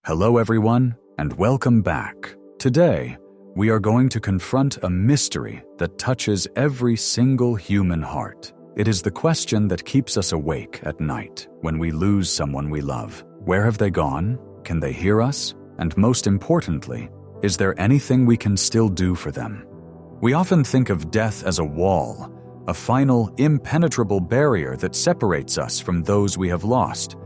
Hello everyone, and welcome back. Today, we are going to confront a mystery that touches every single human heart. It is the question that keeps us awake at night when we lose someone we love. Where have they gone? Can they hear us? And most importantly, is there anything we can still do for them? We often think of death as a wall, a final, impenetrable barrier that separates us from those we have lost.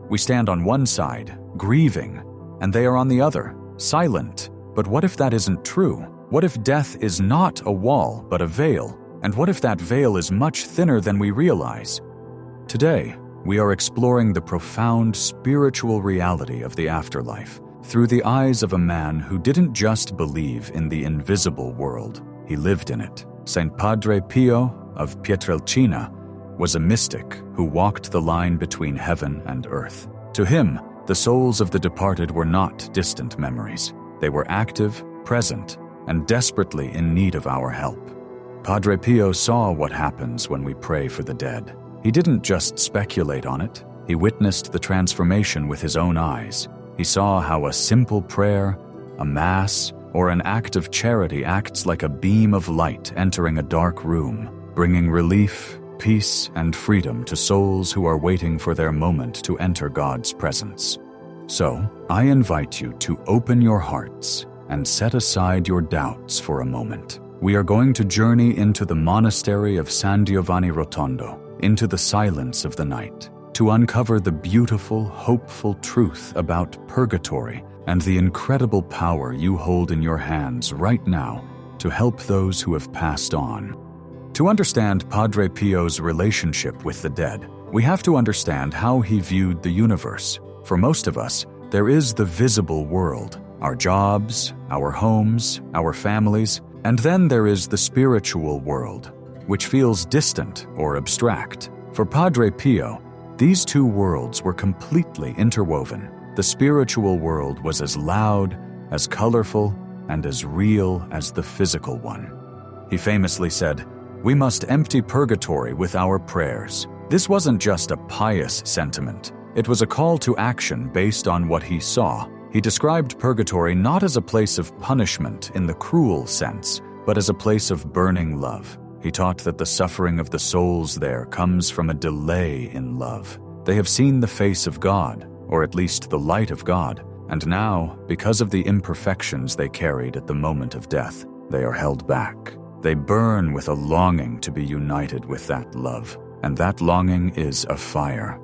We stand on one side, grieving, and they are on the other, silent. But what if that isn't true? What if death is not a wall, but a veil? And what if that veil is much thinner than we realize? Today, we are exploring the profound spiritual reality of the afterlife through the eyes of a man who didn't just believe in the invisible world, he lived in it. Saint Padre Pio of Pietrelcina was a mystic who walked the line between heaven and earth. To him, the souls of the departed were not distant memories. They were active, present, and desperately in need of our help. Padre Pio saw what happens when we pray for the dead. He didn't just speculate on it. He witnessed the transformation with his own eyes. He saw how a simple prayer, a mass, or an act of charity acts like a beam of light entering a dark room, bringing relief, peace, and freedom to souls who are waiting for their moment to enter God's presence. So, I invite you to open your hearts and set aside your doubts for a moment. We are going to journey into the monastery of San Giovanni Rotondo, into the silence of the night, to uncover the beautiful, hopeful truth about purgatory and the incredible power you hold in your hands right now to help those who have passed on. To understand Padre Pio's relationship with the dead, we have to understand how he viewed the universe. For most of us, there is the visible world, our jobs, our homes, our families, and then there is the spiritual world, which feels distant or abstract. For Padre Pio, these two worlds were completely interwoven. The spiritual world was as loud, as colorful, and as real as the physical one. He famously said, "We must empty purgatory with our prayers." This wasn't just a pious sentiment. It was a call to action based on what he saw. He described purgatory not as a place of punishment in the cruel sense, but as a place of burning love. He taught that the suffering of the souls there comes from a delay in love. They have seen the face of God, or at least the light of God, and now, because of the imperfections they carried at the moment of death, they are held back. They burn with a longing to be united with that love, and that longing is a fire.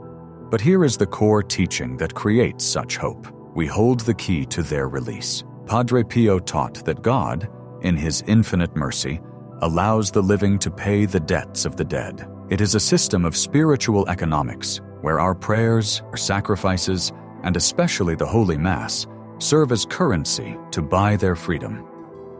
But here is the core teaching that creates such hope. We hold the key to their release. Padre Pio taught that God, in his infinite mercy, allows the living to pay the debts of the dead. It is a system of spiritual economics, where our prayers, our sacrifices, and especially the Holy Mass, serve as currency to buy their freedom.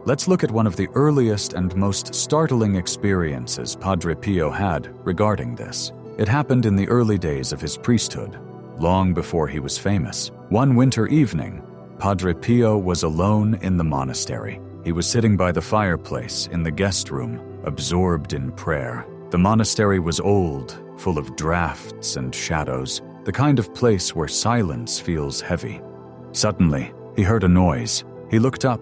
Let's look at one of the earliest and most startling experiences Padre Pio had regarding this. It happened in the early days of his priesthood, long before he was famous. One winter evening, Padre Pio was alone in the monastery. He was sitting by the fireplace in the guest room, absorbed in prayer. The monastery was old, full of drafts and shadows, the kind of place where silence feels heavy. Suddenly, he heard a noise. He looked up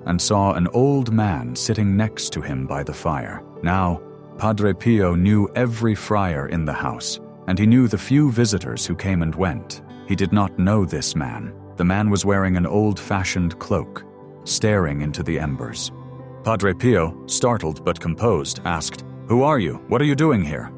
and saw an old man sitting next to him by the fire. Now, Padre Pio knew every friar in the house, and he knew the few visitors who came and went. He did not know this man. The man was wearing an old-fashioned cloak, staring into the embers. Padre Pio, startled but composed, asked, "Who are you? What are you doing here?"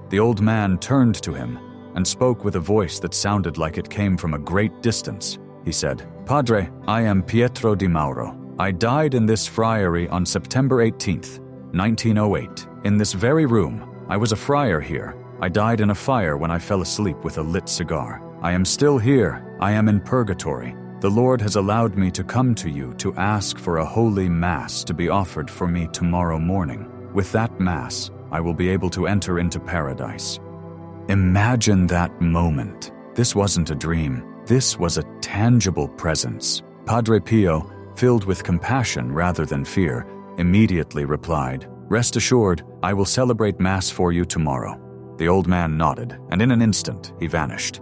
The old man turned to him and spoke with a voice that sounded like it came from a great distance. He said, "Padre, I am Pietro di Mauro. I died in this friary on September 18th, 1908, in this very room. I was a friar here. I died in a fire when I fell asleep with a lit cigar. I am still here. I am in purgatory. The Lord has allowed me to come to you to ask for a holy mass to be offered for me tomorrow morning. With that mass, I will be able to enter into paradise." Imagine that moment. This wasn't a dream. This was a tangible presence. Padre Pio, filled with compassion rather than fear, immediately replied, "Rest assured, I will celebrate Mass for you tomorrow." The old man nodded, and in an instant, he vanished.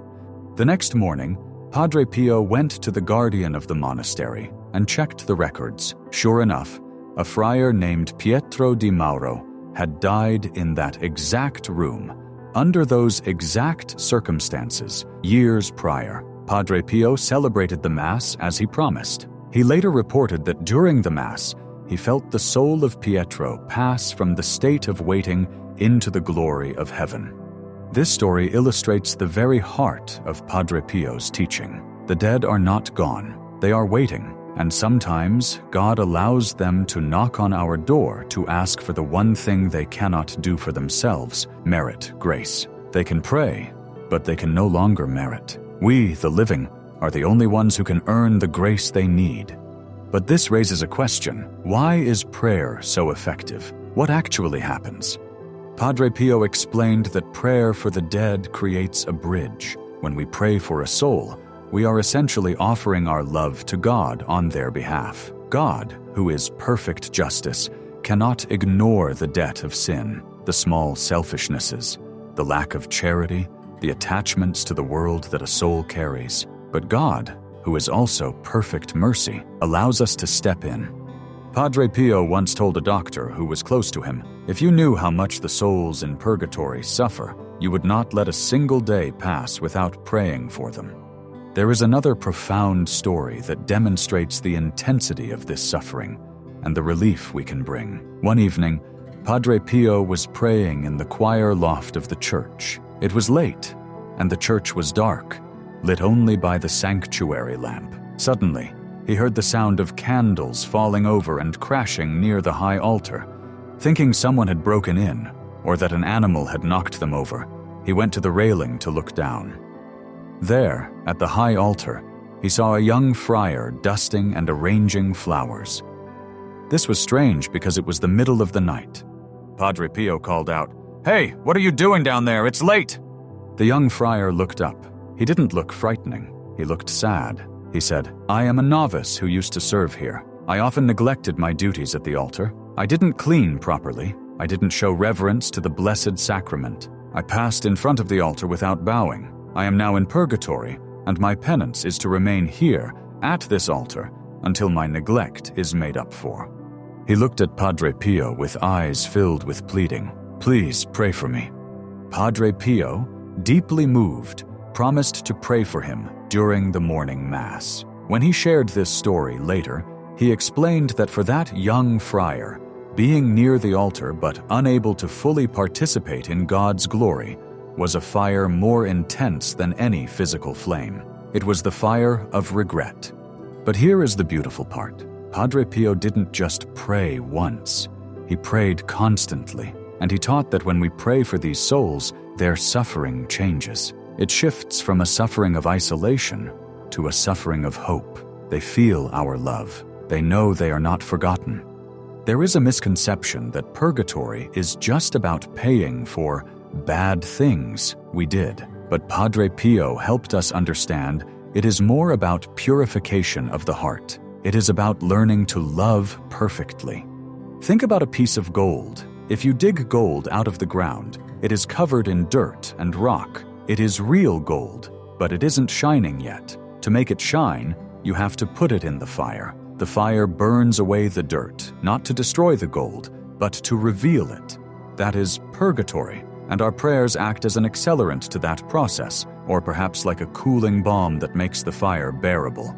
The next morning, Padre Pio went to the guardian of the monastery and checked the records. Sure enough, a friar named Pietro di Mauro had died in that exact room, under those exact circumstances, years prior. Padre Pio celebrated the Mass as he promised. He later reported that during the Mass, he felt the soul of Pietro pass from the state of waiting into the glory of heaven. This story illustrates the very heart of Padre Pio's teaching. The dead are not gone, they are waiting, and sometimes God allows them to knock on our door to ask for the one thing they cannot do for themselves: merit grace. They can pray, but they can no longer merit. We, the living, are the only ones who can earn the grace they need. But this raises a question: why is prayer so effective? What actually happens? Padre Pio explained that prayer for the dead creates a bridge. When we pray for a soul, we are essentially offering our love to God on their behalf. God, who is perfect justice, cannot ignore the debt of sin, the small selfishnesses, the lack of charity, the attachments to the world that a soul carries. But God, who is also perfect mercy, allows us to step in. Padre Pio once told a doctor who was close to him, "If you knew how much the souls in purgatory suffer, you would not let a single day pass without praying for them." There is another profound story that demonstrates the intensity of this suffering and the relief we can bring. One evening, Padre Pio was praying in the choir loft of the church. It was late, and the church was dark, lit only by the sanctuary lamp. Suddenly, he heard the sound of candles falling over and crashing near the high altar. Thinking someone had broken in, or that an animal had knocked them over, he went to the railing to look down. There, at the high altar, he saw a young friar dusting and arranging flowers. This was strange because it was the middle of the night. Padre Pio called out, "Hey, what are you doing down there? It's late!" The young friar looked up. He didn't look frightening. He looked sad. He said, "I am a novice who used to serve here. I often neglected my duties at the altar. I didn't clean properly. I didn't show reverence to the Blessed Sacrament. I passed in front of the altar without bowing. I am now in purgatory, and my penance is to remain here, at this altar, until my neglect is made up for." He looked at Padre Pio with eyes filled with pleading. "Please pray for me." Padre Pio, deeply moved, promised to pray for him during the morning Mass. When he shared this story later, he explained that for that young friar, being near the altar but unable to fully participate in God's glory was a fire more intense than any physical flame. It was the fire of regret. But here is the beautiful part. Padre Pio didn't just pray once. He prayed constantly, and he taught that when we pray for these souls, their suffering changes. It shifts from a suffering of isolation to a suffering of hope. They feel our love. They know they are not forgotten. There is a misconception that purgatory is just about paying for bad things we did, but Padre Pio helped us understand it is more about purification of the heart. It is about learning to love perfectly. Think about a piece of gold. If you dig gold out of the ground, it is covered in dirt and rock. It is real gold, but it isn't shining yet. To make it shine, you have to put it in the fire. The fire burns away the dirt, not to destroy the gold, but to reveal it. That is purgatory, and our prayers act as an accelerant to that process, or perhaps like a cooling balm that makes the fire bearable.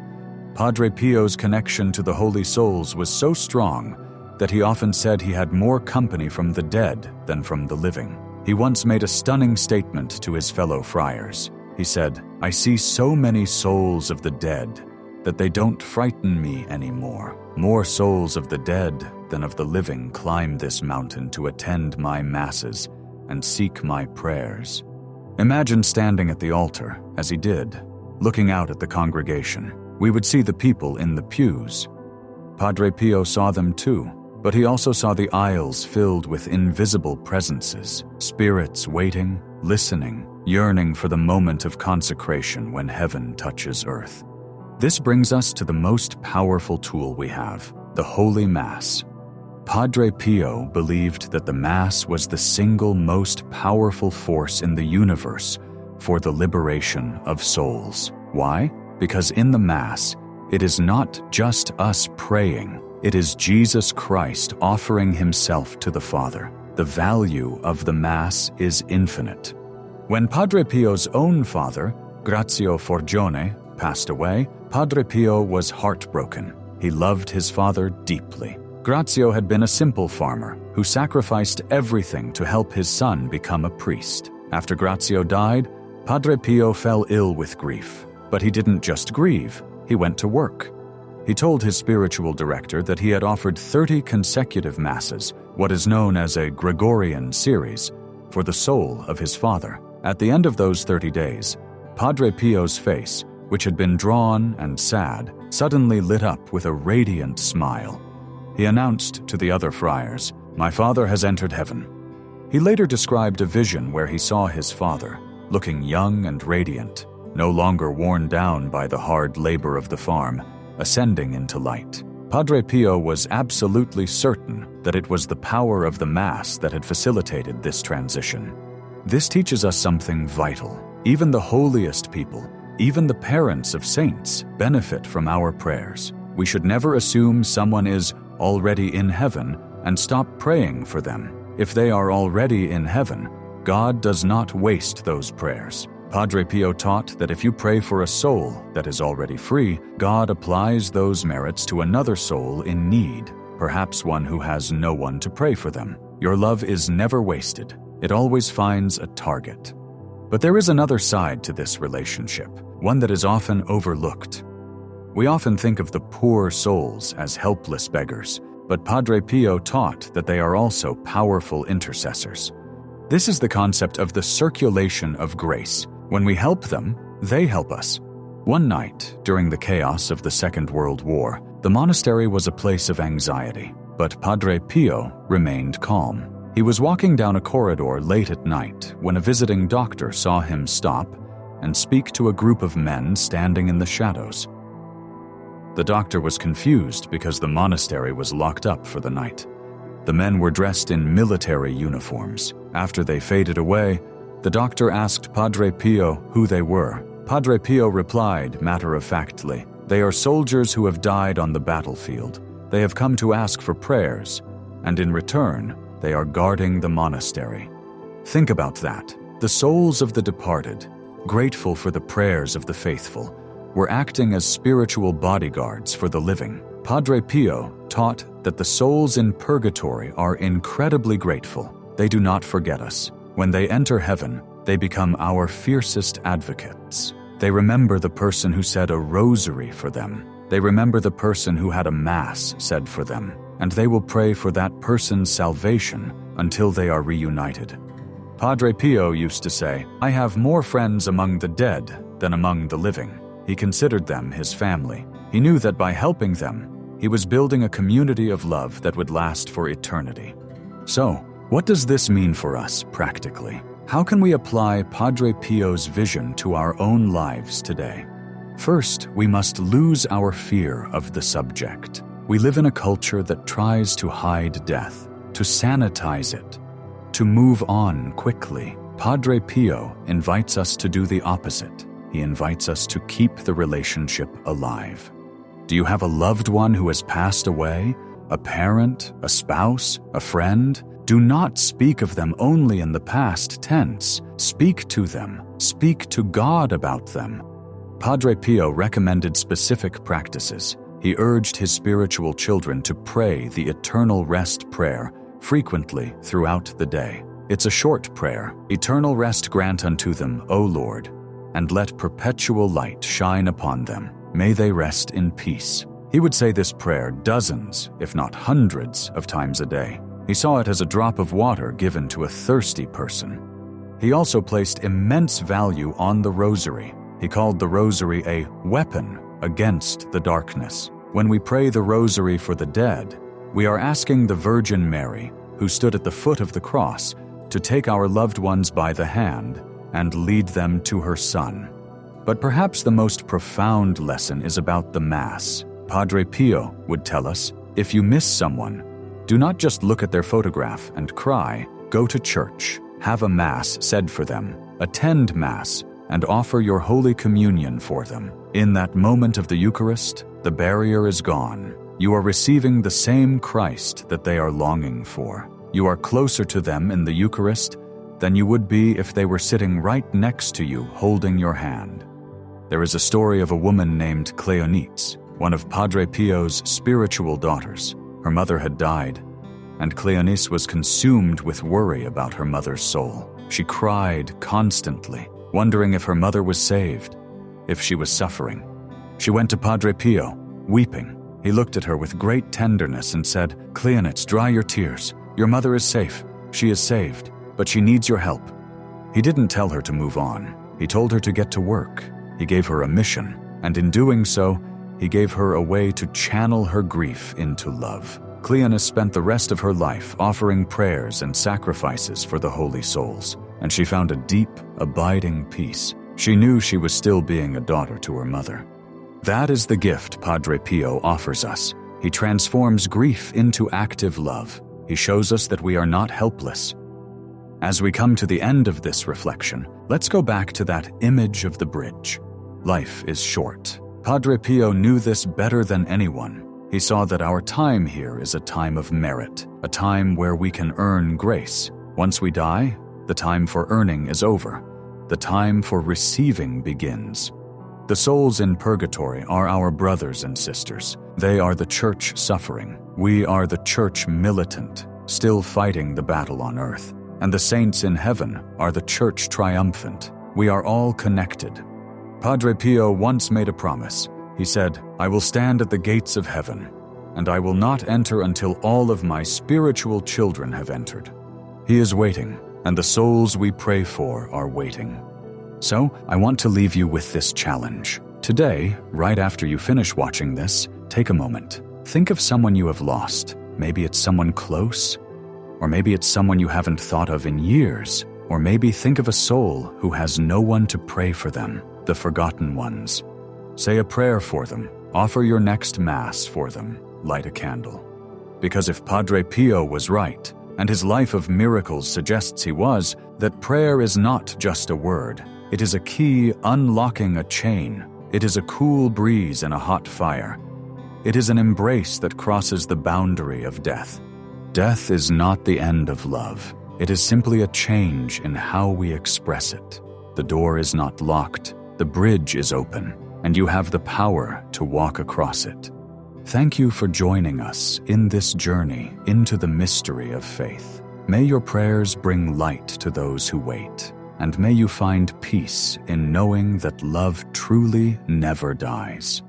Padre Pio's connection to the holy souls was so strong that he often said he had more company from the dead than from the living. He once made a stunning statement to his fellow friars. He said, "I see so many souls of the dead that they don't frighten me anymore. More souls of the dead than of the living climb this mountain to attend my masses and seek my prayers." Imagine standing at the altar, as he did, looking out at the congregation. We would see the people in the pews. Padre Pio saw them too, but he also saw the aisles filled with invisible presences, spirits waiting, listening, yearning for the moment of consecration when heaven touches earth. This brings us to the most powerful tool we have, the Holy Mass. Padre Pio believed that the Mass was the single most powerful force in the universe for the liberation of souls. Why? because in the Mass, it is not just us praying, it is Jesus Christ offering himself to the Father. The value of the Mass is infinite. When Padre Pio's own father, Grazio Forgione, passed away, Padre Pio was heartbroken. He loved his father deeply. Grazio had been a simple farmer who sacrificed everything to help his son become a priest. After Grazio died, Padre Pio fell ill with grief. But he didn't just grieve, he went to work. He told his spiritual director that he had offered 30 consecutive masses, what is known as a Gregorian series, for the soul of his father. At the end of those 30 days, Padre Pio's face, which had been drawn and sad, suddenly lit up with a radiant smile. He announced to the other friars, "My father has entered heaven." He later described a vision where he saw his father, looking young and radiant, no longer worn down by the hard labor of the farm, ascending into light. Padre Pio was absolutely certain that it was the power of the Mass that had facilitated this transition. This teaches us something vital. Even the holiest people, even the parents of saints, benefit from our prayers. We should never assume someone is already in heaven and stop praying for them. If they are already in heaven, God does not waste those prayers. Padre Pio taught that if you pray for a soul that is already free, God applies those merits to another soul in need, perhaps one who has no one to pray for them. Your love is never wasted. It always finds a target. But there is another side to this relationship, one that is often overlooked. We often think of the poor souls as helpless beggars, but Padre Pio taught that they are also powerful intercessors. This is the concept of the circulation of grace. When we help them, they help us. One night, during the chaos of the Second World War, the monastery was a place of anxiety, but Padre Pio remained calm. He was walking down a corridor late at night when a visiting doctor saw him stop and speak to a group of men standing in the shadows. The doctor was confused because the monastery was locked up for the night. The men were dressed in military uniforms. After they faded away, the doctor asked Padre Pio who they were. Padre Pio replied matter-of-factly, "They are soldiers who have died on the battlefield. They have come to ask for prayers, and in return, they are guarding the monastery." Think about that. The souls of the departed, grateful for the prayers of the faithful, were acting as spiritual bodyguards for the living. Padre Pio taught that the souls in purgatory are incredibly grateful. They do not forget us. When they enter heaven, they become our fiercest advocates. They remember the person who said a rosary for them. They remember the person who had a Mass said for them, and they will pray for that person's salvation until they are reunited. Padre Pio used to say, "I have more friends among the dead than among the living." He considered them his family. He knew that by helping them, he was building a community of love that would last for eternity. So, what does this mean for us practically? How can we apply Padre Pio's vision to our own lives today? First, we must lose our fear of the subject. We live in a culture that tries to hide death, to sanitize it, to move on quickly. Padre Pio invites us to do the opposite. He invites us to keep the relationship alive. Do you have a loved one who has passed away? A parent, a spouse, a friend? Do not speak of them only in the past tense. Speak to them. Speak to God about them. Padre Pio recommended specific practices. He urged his spiritual children to pray the eternal rest prayer frequently throughout the day. It's a short prayer. Eternal rest grant unto them, O Lord, and let perpetual light shine upon them. May they rest in peace. He would say this prayer dozens, if not hundreds, of times a day. He saw it as a drop of water given to a thirsty person. He also placed immense value on the rosary. He called the rosary a weapon against the darkness. When we pray the rosary for the dead, we are asking the Virgin Mary, who stood at the foot of the cross, to take our loved ones by the hand and lead them to her Son. But perhaps the most profound lesson is about the Mass. Padre Pio would tell us, if you miss someone, do not just look at their photograph and cry. Go to church, have a Mass said for them, attend Mass, and offer your Holy Communion for them. In that moment of the Eucharist, the barrier is gone. You are receiving the same Christ that they are longing for. You are closer to them in the Eucharist than you would be if they were sitting right next to you holding your hand. There is a story of a woman named Cleonice, one of Padre Pio's spiritual daughters. Her mother had died, and Cleonice was consumed with worry about her mother's soul. She cried constantly, wondering if her mother was saved, if she was suffering. She went to Padre Pio, weeping. He looked at her with great tenderness and said, "Cleonice, dry your tears. Your mother is safe. She is saved, but she needs your help." He didn't tell her to move on. He told her to get to work. He gave her a mission, and in doing so, he gave her a way to channel her grief into love. Cleonice spent the rest of her life offering prayers and sacrifices for the holy souls, and she found a deep, abiding peace. She knew she was still being a daughter to her mother. That is the gift Padre Pio offers us. He transforms grief into active love. He shows us that we are not helpless. As we come to the end of this reflection, let's go back to that image of the bridge. Life is short. Padre Pio knew this better than anyone. He saw that our time here is a time of merit, a time where we can earn grace. Once we die, the time for earning is over. The time for receiving begins. The souls in purgatory are our brothers and sisters. They are the church suffering. We are the church militant, still fighting the battle on earth. And the saints in heaven are the church triumphant. We are all connected. Padre Pio once made a promise. He said, "I will stand at the gates of heaven, and I will not enter until all of my spiritual children have entered." He is waiting, and the souls we pray for are waiting. So, I want to leave you with this challenge. Today, right after you finish watching this, take a moment. Think of someone you have lost. Maybe it's someone close, or maybe it's someone you haven't thought of in years, or maybe think of a soul who has no one to pray for them, the forgotten ones. Say a prayer for them, offer your next Mass for them, light a candle. Because if Padre Pio was right, and his life of miracles suggests he was, that prayer is not just a word. It is a key unlocking a chain. It is a cool breeze in a hot fire. It is an embrace that crosses the boundary of death. Death is not the end of love. It is simply a change in how we express it. The door is not locked. The bridge is open, and you have the power to walk across it. Thank you for joining us in this journey into the mystery of faith. May your prayers bring light to those who wait, and may you find peace in knowing that love truly never dies.